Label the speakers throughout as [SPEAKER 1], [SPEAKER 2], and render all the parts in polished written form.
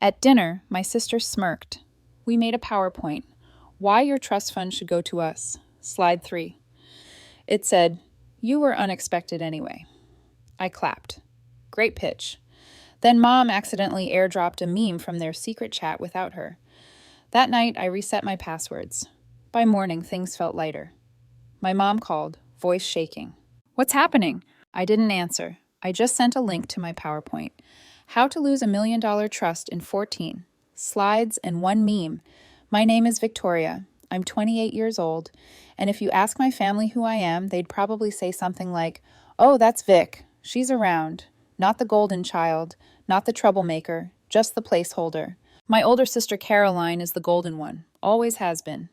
[SPEAKER 1] At dinner, my sister smirked. We made a PowerPoint. Why your trust fund should go to us. Slide 3. It said, "You were unexpected anyway." I clapped. Great pitch. Then Mom accidentally airdropped a meme from their secret chat without her. That night, I reset my passwords. By morning, things felt lighter. My mom called, voice shaking. "What's happening?" I didn't answer. I just sent a link to my PowerPoint. How to lose $1 million trust in 14 slides and one meme. My name is Victoria. I'm 28 years old, and if you ask my family who I am, they'd probably say something like, "Oh, that's Vic. She's around. Not the golden child, not the troublemaker, just the placeholder." My older sister Caroline is the golden one, always has been.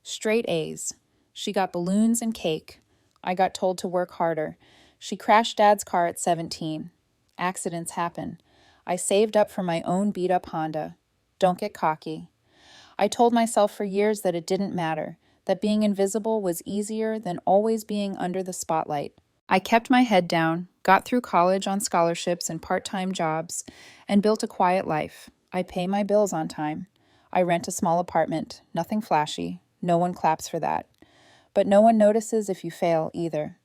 [SPEAKER 1] Straight A's. She got balloons and cake. I got told to work harder. She crashed Dad's car at 17. Accidents happen. I saved up for my own beat-up Honda. Don't get cocky. I told myself for years that it didn't matter, that being invisible was easier than always being under the spotlight. I kept my head down, got through college on scholarships and part-time jobs, and built a quiet life. I pay my bills on time. I rent a small apartment, nothing flashy. No one claps for that. But no one notices if you fail either.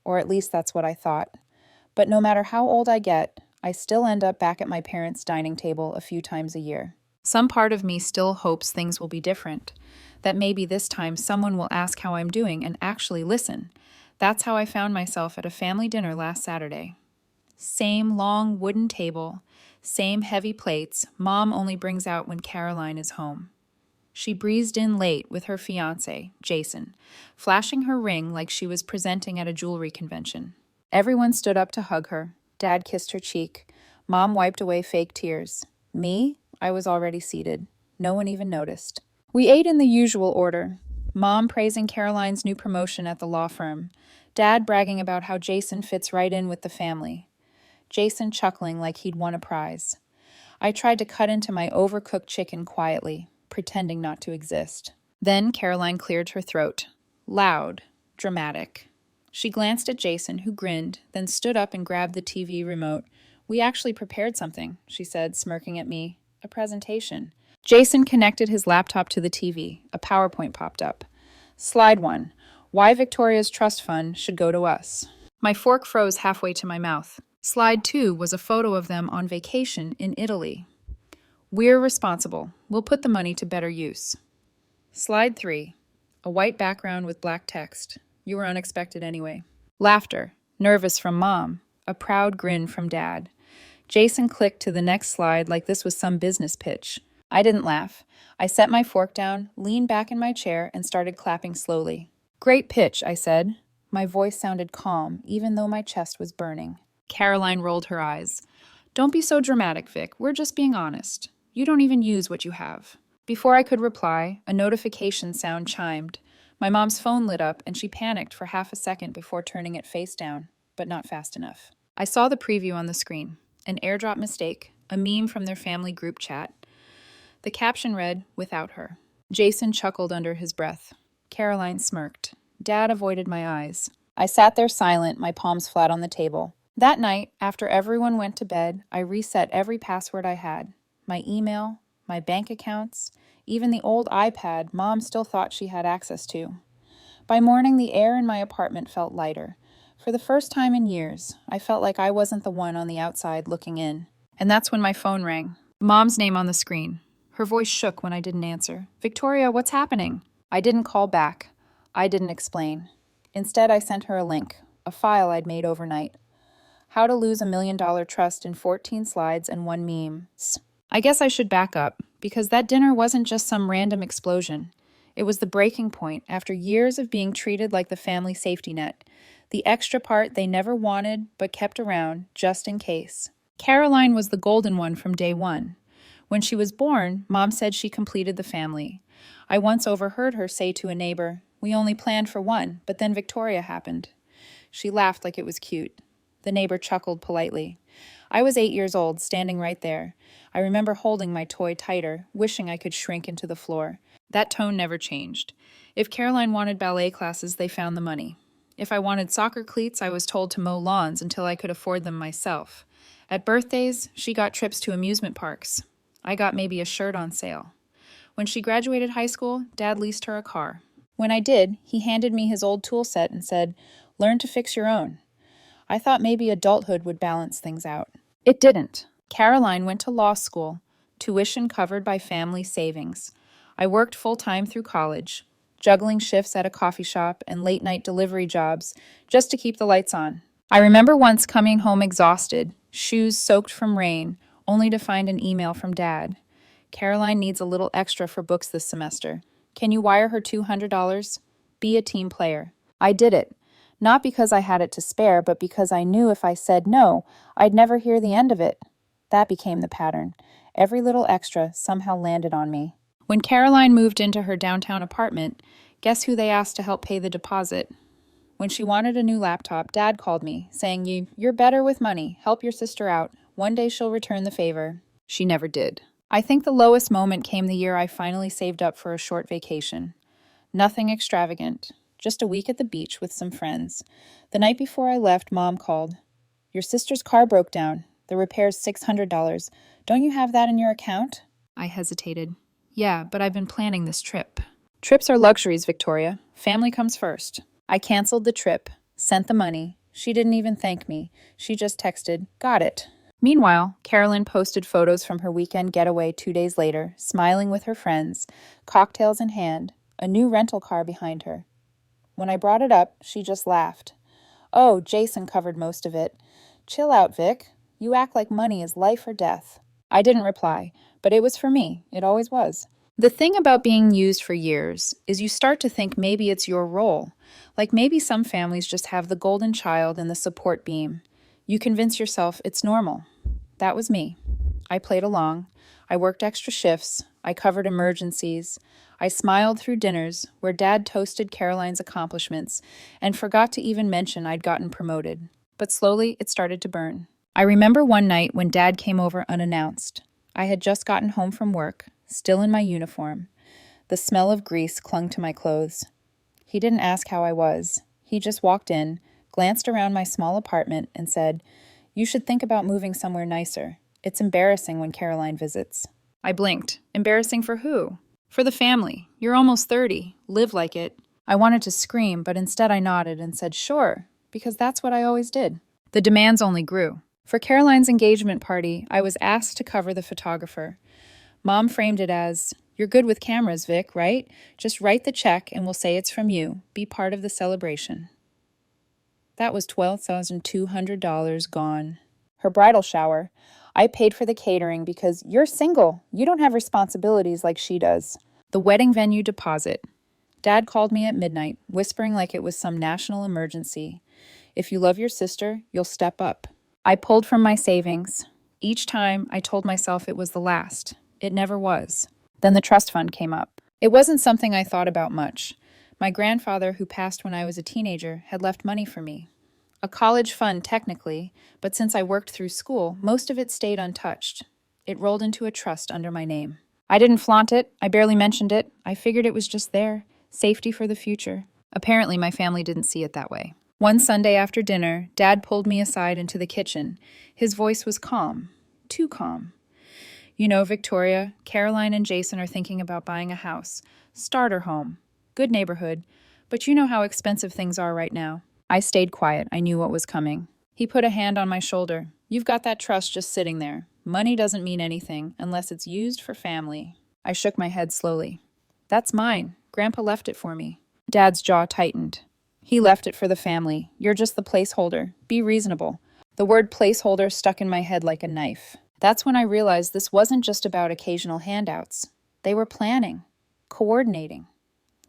[SPEAKER 1] Or at least that's what I thought. But no matter how old I get, I still end up back at my parents' dining table a few times a year. Some part of me still hopes things will be different, that maybe this time someone will ask how I'm doing and actually listen. That's how I found myself at a family dinner last Saturday. Same long wooden table, same heavy plates Mom only brings out when Caroline is home. She breezed in late with her fiancé, Jason, flashing her ring like she was presenting at a jewelry convention. Everyone stood up to hug her. Dad kissed her cheek. Mom wiped away fake tears. Me? I was already seated. No one even noticed. We ate in the usual order. Mom praising Caroline's new promotion at the law firm. Dad bragging about how Jason fits right in with the family. Jason chuckling like he'd won a prize. I tried to cut into my overcooked chicken quietly, pretending not to exist. Then Caroline cleared her throat. Loud, dramatic. She glanced at Jason, who grinned, then stood up and grabbed the TV remote. "We actually prepared something," she said, smirking at me. "A presentation." Jason connected his laptop to the TV. A PowerPoint popped up. Slide 1. Why Victoria's trust fund should go to us. My fork froze halfway to my mouth. Slide 2 was a photo of them on vacation in Italy. "We're responsible. We'll put the money to better use." Slide 3. A white background with black text. "You were unexpected anyway." Laughter. Nervous from Mom. A proud grin from Dad. Jason clicked to the next slide like this was some business pitch. I didn't laugh. I set my fork down, leaned back in my chair, and started clapping slowly. "Great pitch," I said. My voice sounded calm, even though my chest was burning. Caroline rolled her eyes. "Don't be so dramatic, Vic. We're just being honest. You don't even use what you have." Before I could reply, a notification sound chimed. My mom's phone lit up, and she panicked for half a second before turning it face down, but not fast enough. I saw the preview on the screen. An airdrop mistake, a meme from their family group chat. The caption read, "Without her." Jason chuckled under his breath. Caroline smirked. Dad avoided my eyes. I sat there silent, my palms flat on the table. That night, after everyone went to bed, I reset every password I had. My email, my bank accounts, even the old iPad Mom still thought she had access to. By morning, the air in my apartment felt lighter. For the first time in years, I felt like I wasn't the one on the outside looking in. And that's when my phone rang. Mom's name on the screen. Her voice shook when I didn't answer. "Victoria, what's happening?" I didn't call back. I didn't explain. Instead, I sent her a link, a file I'd made overnight. How to lose $1 million trust in 14 slides and one meme. I guess I should back up, because that dinner wasn't just some random explosion. It was the breaking point after years of being treated like the family safety net, the extra part they never wanted but kept around just in case. Caroline was the golden one from day one. When she was born, Mom said she completed the family. I once overheard her say to a neighbor, "We only planned for one, but then Victoria happened." She laughed like it was cute. The neighbor chuckled politely. I was 8 years old, standing right there. I remember holding my toy tighter, wishing I could shrink into the floor. That tone never changed. If Caroline wanted ballet classes, they found the money. If I wanted soccer cleats, I was told to mow lawns until I could afford them myself. At birthdays, she got trips to amusement parks. I got maybe a shirt on sale. When she graduated high school, Dad leased her a car. When I did, he handed me his old tool set and said, "Learn to fix your own." I thought maybe adulthood would balance things out. It didn't. Caroline went to law school, tuition covered by family savings. I worked full-time through college, juggling shifts at a coffee shop and late-night delivery jobs just to keep the lights on. I remember once coming home exhausted, shoes soaked from rain, only to find an email from Dad. "Caroline needs a little extra for books this semester. Can you wire her $200? Be a team player." I did it. Not because I had it to spare, but because I knew if I said no, I'd never hear the end of it. That became the pattern. Every little extra somehow landed on me. When Caroline moved into her downtown apartment, guess who they asked to help pay the deposit? When she wanted a new laptop, Dad called me, saying, "You're better with money. Help your sister out. One day she'll return the favor." She never did. I think the lowest moment came the year I finally saved up for a short vacation. Nothing extravagant. Just a week at the beach with some friends. The night before I left, Mom called. "Your sister's car broke down. The repair's $600. Don't you have that in your account?" I hesitated. "Yeah, but I've been planning this trip." "Trips are luxuries, Victoria. Family comes first." I canceled the trip, sent the money. She didn't even thank me. She just texted, "Got it." Meanwhile, Carolyn posted photos from her weekend getaway 2 days later, smiling with her friends, cocktails in hand, a new rental car behind her. When I brought it up, she just laughed. "Oh, Jason covered most of it. Chill out, Vic. You act like money is life or death." I didn't reply, but it was for me. It always was. The thing about being used for years is you start to think maybe it's your role. Like maybe some families just have the golden child and the support beam. You convince yourself it's normal. That was me. I played along. I worked extra shifts. I covered emergencies. I smiled through dinners where Dad toasted Caroline's accomplishments and forgot to even mention I'd gotten promoted. But slowly it started to burn. I remember one night when Dad came over unannounced. I had just gotten home from work, still in my uniform. The smell of grease clung to my clothes. He didn't ask how I was. He just walked in, glanced around my small apartment, and said, "You should think about moving somewhere nicer. It's embarrassing when Caroline visits." I blinked. Embarrassing for who? "For the family. You're almost 30. Live like it." I wanted to scream, but instead I nodded and said, "Sure," because that's what I always did. The demands only grew. For Caroline's engagement party, I was asked to cover the photographer. Mom framed it as, "You're good with cameras, Vic, right? Just write the check and we'll say it's from you. Be part of the celebration." That was $12,200 gone. Her bridal shower. I paid for the catering because you're single. You don't have responsibilities like she does. The wedding venue deposit. Dad called me at midnight, whispering like it was some national emergency. "If you love your sister, you'll step up." I pulled from my savings. Each time, I told myself it was the last. It never was. Then the trust fund came up. It wasn't something I thought about much. My grandfather, who passed when I was a teenager, had left money for me. A college fund, technically, but since I worked through school, most of it stayed untouched. It rolled into a trust under my name. I didn't flaunt it. I barely mentioned it. I figured it was just there. Safety for the future. Apparently, my family didn't see it that way. One Sunday after dinner, Dad pulled me aside into the kitchen. His voice was calm. Too calm. "You know, Victoria, Caroline and Jason are thinking about buying a house. Starter home. Good neighborhood. But you know how expensive things are right now." I stayed quiet. I knew what was coming. He put a hand on my shoulder. "You've got that trust just sitting there. Money doesn't mean anything unless it's used for family." I shook my head slowly. "That's mine. Grandpa left it for me." Dad's jaw tightened. "He left it for the family. You're just the placeholder. Be reasonable." The word placeholder stuck in my head like a knife. That's when I realized this wasn't just about occasional handouts. They were planning, coordinating.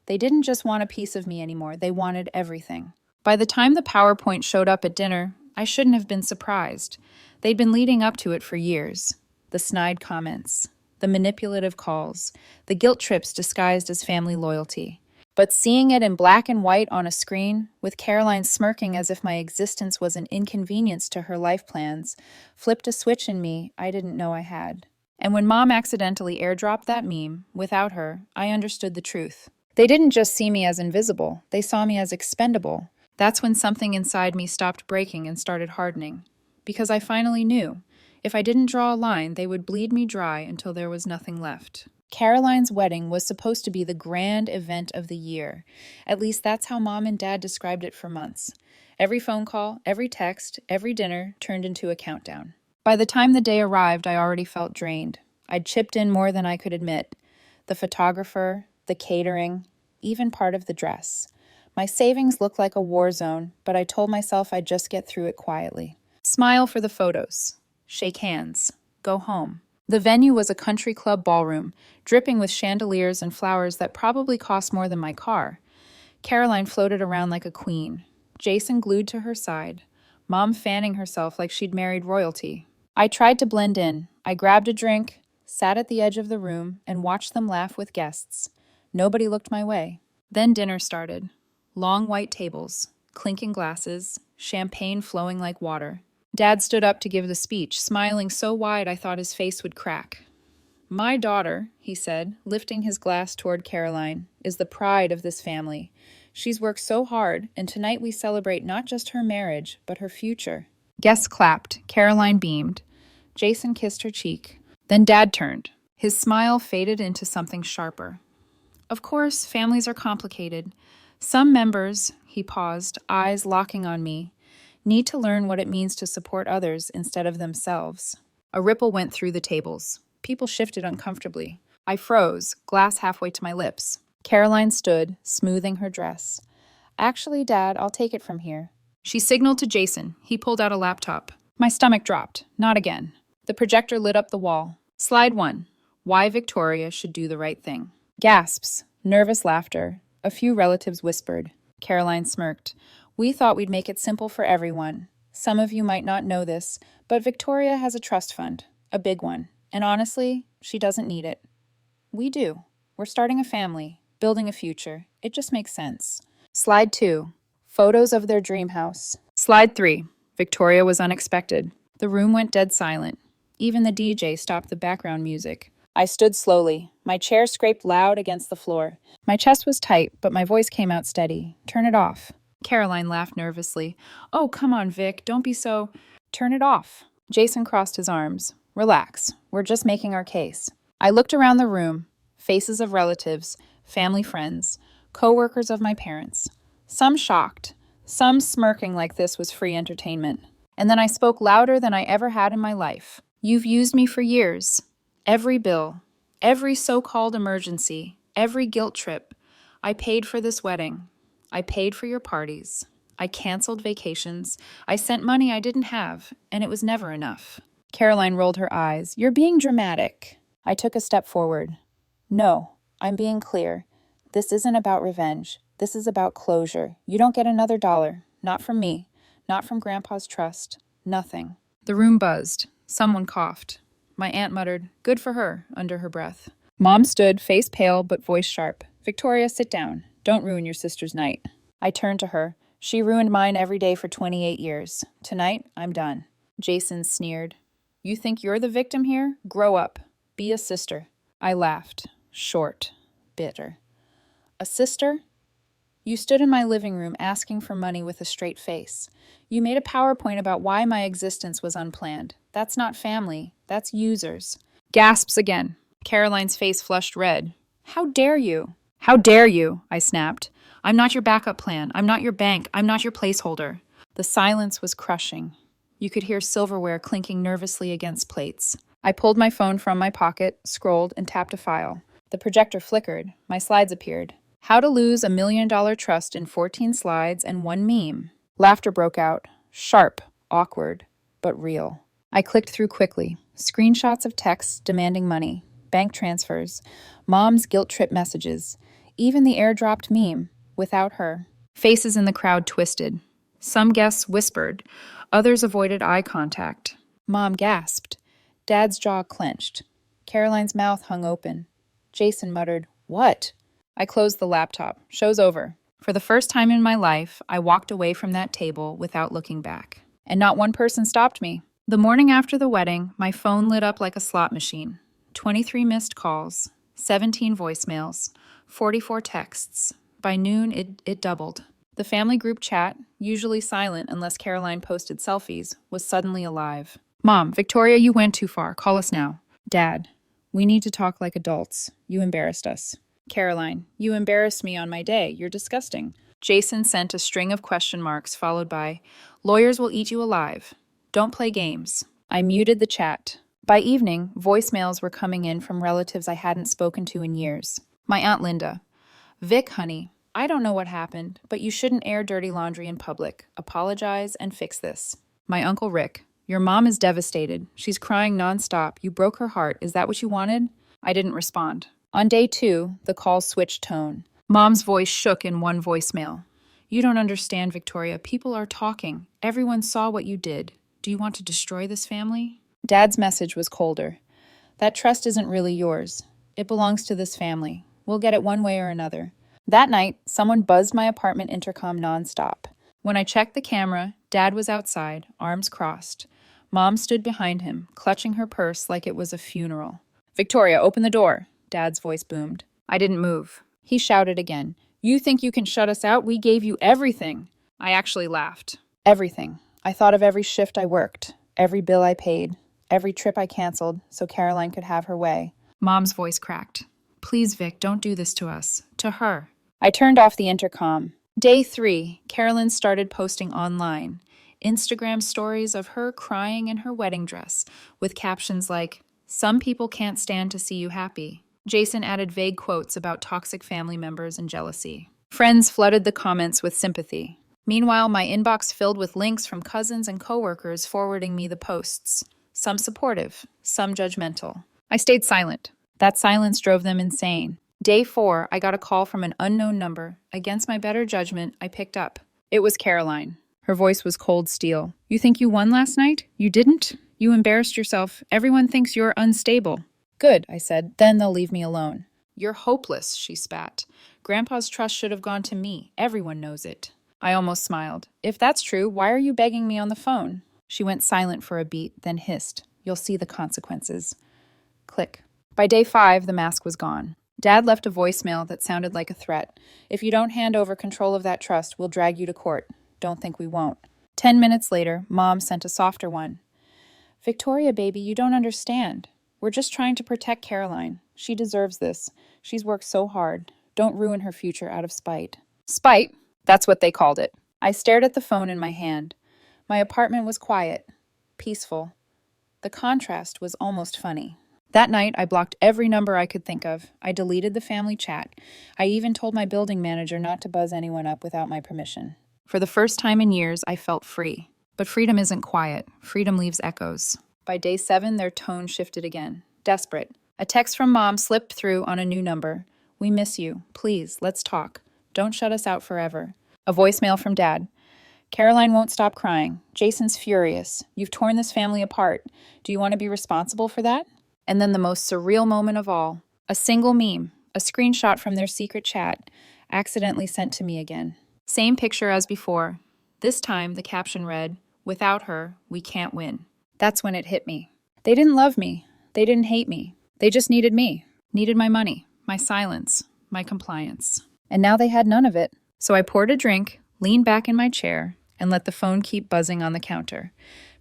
[SPEAKER 1] They didn't just want a piece of me anymore. They wanted everything. By the time the PowerPoint showed up at dinner, I shouldn't have been surprised. They'd been leading up to it for years. The snide comments, the manipulative calls, the guilt trips disguised as family loyalty. But seeing it in black and white on a screen, with Caroline smirking as if my existence was an inconvenience to her life plans, flipped a switch in me I didn't know I had. And when Mom accidentally airdropped that meme, without her, I understood the truth. They didn't just see me as invisible, they saw me as expendable. That's when something inside me stopped breaking and started hardening. Because I finally knew. If I didn't draw a line, they would bleed me dry until there was nothing left. Caroline's wedding was supposed to be the grand event of the year. At least that's how Mom and Dad described it for months. Every phone call, every text, every dinner turned into a countdown. By the time the day arrived, I already felt drained. I'd chipped in more than I could admit. The photographer, the catering, even part of the dress. My savings looked like a war zone, but I told myself I'd just get through it quietly. Smile for the photos. Shake hands. Go home. The venue was a country club ballroom, dripping with chandeliers and flowers that probably cost more than my car. Caroline floated around like a queen. Jason glued to her side. Mom fanning herself like she'd married royalty. I tried to blend in. I grabbed a drink, sat at the edge of the room, and watched them laugh with guests. Nobody looked my way. Then dinner started. Long white tables, clinking glasses, champagne flowing like water. Dad stood up to give the speech, smiling so wide I thought his face would crack. "My daughter," he said, lifting his glass toward Caroline, "is the pride of this family. She's worked so hard, and tonight we celebrate not just her marriage, but her future." Guests clapped. Caroline beamed. Jason kissed her cheek. Then Dad turned. His smile faded into something sharper. "Of course, families are complicated. Some members," he paused, eyes locking on me, "need to learn what it means to support others instead of themselves." A ripple went through the tables. People shifted uncomfortably. I froze, glass halfway to my lips. Caroline stood, smoothing her dress. "Actually, Dad, I'll take it from here." She signaled to Jason. He pulled out a laptop. My stomach dropped. Not again. The projector lit up the wall. Slide 1. Why Victoria should do the right thing. Gasps. Nervous laughter. A few relatives whispered. Caroline smirked. "We thought we'd make it simple for everyone. Some of you might not know this, but Victoria has a trust fund. A big one. And honestly, she doesn't need it. We do. We're starting a family, building a future. It just makes sense." Slide 2. Photos of their dream house. Slide 3. Victoria was unexpected. The room went dead silent. Even the DJ stopped the background music. I stood slowly. My chair scraped loud against the floor. My chest was tight, but my voice came out steady. "Turn it off." Caroline laughed nervously. "Oh, come on, Vic. Don't be so—" "Turn it off." Jason crossed his arms. "Relax. We're just making our case." I looked around the room. Faces of relatives, family friends, co-workers of my parents. Some shocked, some smirking like this was free entertainment. And then I spoke louder than I ever had in my life. "You've used me for years. Every bill, every so-called emergency, every guilt trip. I paid for this wedding. I paid for your parties. I canceled vacations. I sent money I didn't have, and it was never enough." Caroline rolled her eyes. "You're being dramatic." I took a step forward. "No, I'm being clear. This isn't about revenge. This is about closure. You don't get another dollar. Not from me. Not from Grandpa's trust. Nothing." The room buzzed. Someone coughed. My aunt muttered, "Good for her," under her breath. Mom stood, face pale but voice sharp. "Victoria, sit down. Don't ruin your sister's night." I turned to her. "She ruined mine every day for 28 years. Tonight, I'm done." Jason sneered. "You think you're the victim here? Grow up. Be a sister." I laughed. Short. Bitter. "A sister? You stood in my living room asking for money with a straight face. You made a PowerPoint about why my existence was unplanned. That's not family. That's users." Gasps again. Caroline's face flushed red. "How dare you?" "How dare you?" I snapped. "I'm not your backup plan. I'm not your bank. I'm not your placeholder." The silence was crushing. You could hear silverware clinking nervously against plates. I pulled my phone from my pocket, scrolled, and tapped a file. The projector flickered. My slides appeared. "How to lose $1 million trust in 14 slides and 1 meme." Laughter broke out. Sharp, awkward, but real. I clicked through quickly. Screenshots of texts demanding money, bank transfers, Mom's guilt trip messages, even the airdropped meme, without her. Faces in the crowd twisted. Some guests whispered. Others avoided eye contact. Mom gasped. Dad's jaw clenched. Caroline's mouth hung open. Jason muttered, "What?" I closed the laptop. Show's over. For the first time in my life, I walked away from that table without looking back. And not one person stopped me. The morning after the wedding, my phone lit up like a slot machine. 23 missed calls, 17 voicemails, 44 texts. By noon, it doubled. The family group chat, usually silent unless Caroline posted selfies, was suddenly alive. Mom, Victoria, you went too far. Call us now. Dad, we need to talk like adults. You embarrassed us. Caroline, you embarrassed me on my day. You're disgusting. Jason sent a string of question marks followed by, lawyers will eat you alive. Don't play games. I muted the chat. By evening, voicemails were coming in from relatives I hadn't spoken to in years. My Aunt Linda. Vic, honey, I don't know what happened, but you shouldn't air dirty laundry in public. Apologize and fix this. My Uncle Rick. Your mom is devastated. She's crying nonstop. You broke her heart. Is that what you wanted? I didn't respond. On day 2, the call switched tone. Mom's voice shook in one voicemail. You don't understand, Victoria. People are talking. Everyone saw what you did. Do you want to destroy this family? Dad's message was colder. That trust isn't really yours. It belongs to this family. We'll get it one way or another. That night, someone buzzed my apartment intercom nonstop. When I checked the camera, Dad was outside, arms crossed. Mom stood behind him, clutching her purse like it was a funeral. Victoria, open the door, Dad's voice boomed. I didn't move. He shouted again. You think you can shut us out? We gave you everything. I actually laughed. Everything. I thought of every shift I worked, every bill I paid, every trip I canceled so Caroline could have her way. Mom's voice cracked. Please, Vic, don't do this to us. To her. I turned off the intercom. Day 3, Caroline started posting online. Instagram stories of her crying in her wedding dress, with captions like, some people can't stand to see you happy. Jason added vague quotes about toxic family members and jealousy. Friends flooded the comments with sympathy. Meanwhile, my inbox filled with links from cousins and coworkers forwarding me the posts. Some supportive, some judgmental. I stayed silent. That silence drove them insane. Day 4, I got a call from an unknown number. Against my better judgment, I picked up. It was Caroline. Her voice was cold steel. You think you won last night? You didn't? You embarrassed yourself. Everyone thinks you're unstable. Good, I said. Then they'll leave me alone. You're hopeless, she spat. Grandpa's trust should have gone to me. Everyone knows it. I almost smiled. If that's true, why are you begging me on the phone? She went silent for a beat, then hissed. You'll see the consequences. Click. By day 5, the mask was gone. Dad left a voicemail that sounded like a threat. If you don't hand over control of that trust, we'll drag you to court. Don't think we won't. 10 minutes later, Mom sent a softer one. Victoria, baby, you don't understand. We're just trying to protect Caroline. She deserves this. She's worked so hard. Don't ruin her future out of spite. Spite? That's what they called it. I stared at the phone in my hand. My apartment was quiet, peaceful. The contrast was almost funny. That night, I blocked every number I could think of. I deleted the family chat. I even told my building manager not to buzz anyone up without my permission. For the first time in years, I felt free. But freedom isn't quiet. Freedom leaves echoes. By day 7, their tone shifted again. Desperate. A text from Mom slipped through on a new number. We miss you. Please, let's talk. Don't shut us out forever. A voicemail from Dad. Caroline won't stop crying. Jason's furious. You've torn this family apart. Do you want to be responsible for that? And then the most surreal moment of all. A single meme, a screenshot from their secret chat, accidentally sent to me again. Same picture as before. This time, the caption read, without her, we can't win. That's when it hit me. They didn't love me. They didn't hate me. They just needed me. Needed my money, my silence, my compliance. And now they had none of it. So I poured a drink, leaned back in my chair, and let the phone keep buzzing on the counter.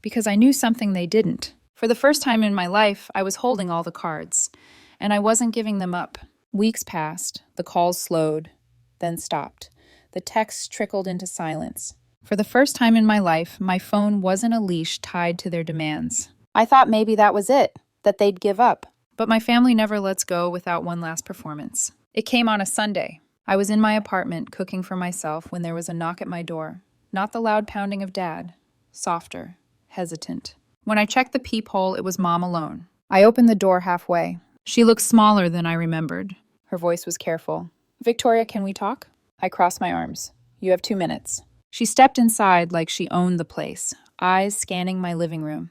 [SPEAKER 1] Because I knew something they didn't. For the first time in my life, I was holding all the cards. And I wasn't giving them up. Weeks passed, the calls slowed, then stopped. The texts trickled into silence. For the first time in my life, my phone wasn't a leash tied to their demands. I thought maybe that was it, that they'd give up. But my family never lets go without one last performance. It came on a Sunday. I was in my apartment cooking for myself when there was a knock at my door. Not the loud pounding of Dad. Softer, hesitant. When I checked the peephole, it was Mom alone. I opened the door halfway. She looked smaller than I remembered. Her voice was careful. Victoria, can we talk? I crossed my arms. You have 2 minutes. She stepped inside like she owned the place, eyes scanning my living room.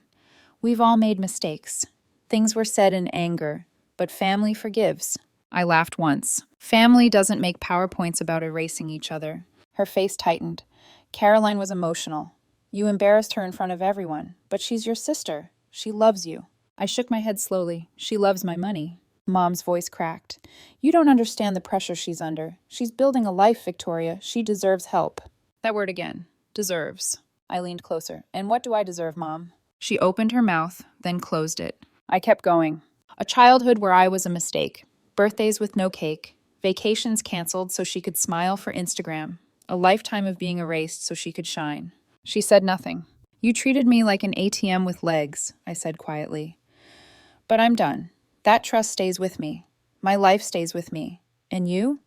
[SPEAKER 1] We've all made mistakes. Things were said in anger, but family forgives. I laughed once. Family doesn't make PowerPoints about erasing each other. Her face tightened. Caroline was emotional. You embarrassed her in front of everyone, but she's your sister. She loves you. I shook my head slowly. She loves my money. Mom's voice cracked. You don't understand the pressure she's under. She's building a life, Victoria. She deserves help. That word again. Deserves. I leaned closer. And what do I deserve, Mom? She opened her mouth, then closed it. I kept going. A childhood where I was a mistake. Birthdays with no cake. Vacations canceled so she could smile for Instagram. A lifetime of being erased so she could shine. She said nothing. You treated me like an ATM with legs, I said quietly. But I'm done. That trust stays with me. My life stays with me. And you?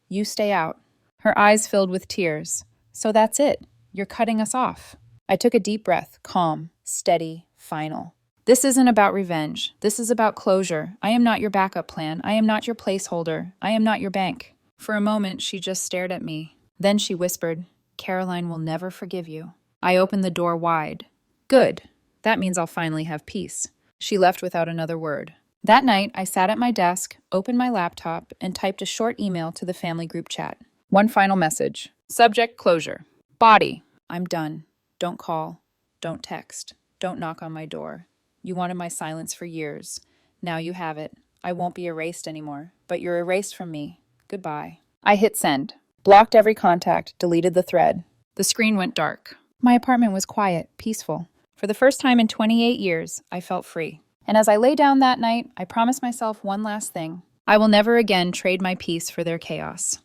[SPEAKER 1] You stay out. Her eyes filled with tears. So that's it. You're cutting us off. I took a deep breath, calm, steady, final. This isn't about revenge. This is about closure. I am not your backup plan. I am not your placeholder. I am not your bank. For a moment, she just stared at me. Then she whispered, Caroline will never forgive you. I opened the door wide. Good. That means I'll finally have peace. She left without another word. That night, I sat at my desk, opened my laptop, and typed a short email to the family group chat. One final message. Subject closure. Body. I'm done. Don't call. Don't text. Don't knock on my door. You wanted my silence for years. Now you have it. I won't be erased anymore, but you're erased from me. Goodbye. I hit send. Blocked every contact, deleted the thread. The screen went dark. My apartment was quiet, peaceful. For the first time in 28 years, I felt free. And as I lay down that night, I promised myself one last thing. I will never again trade my peace for their chaos.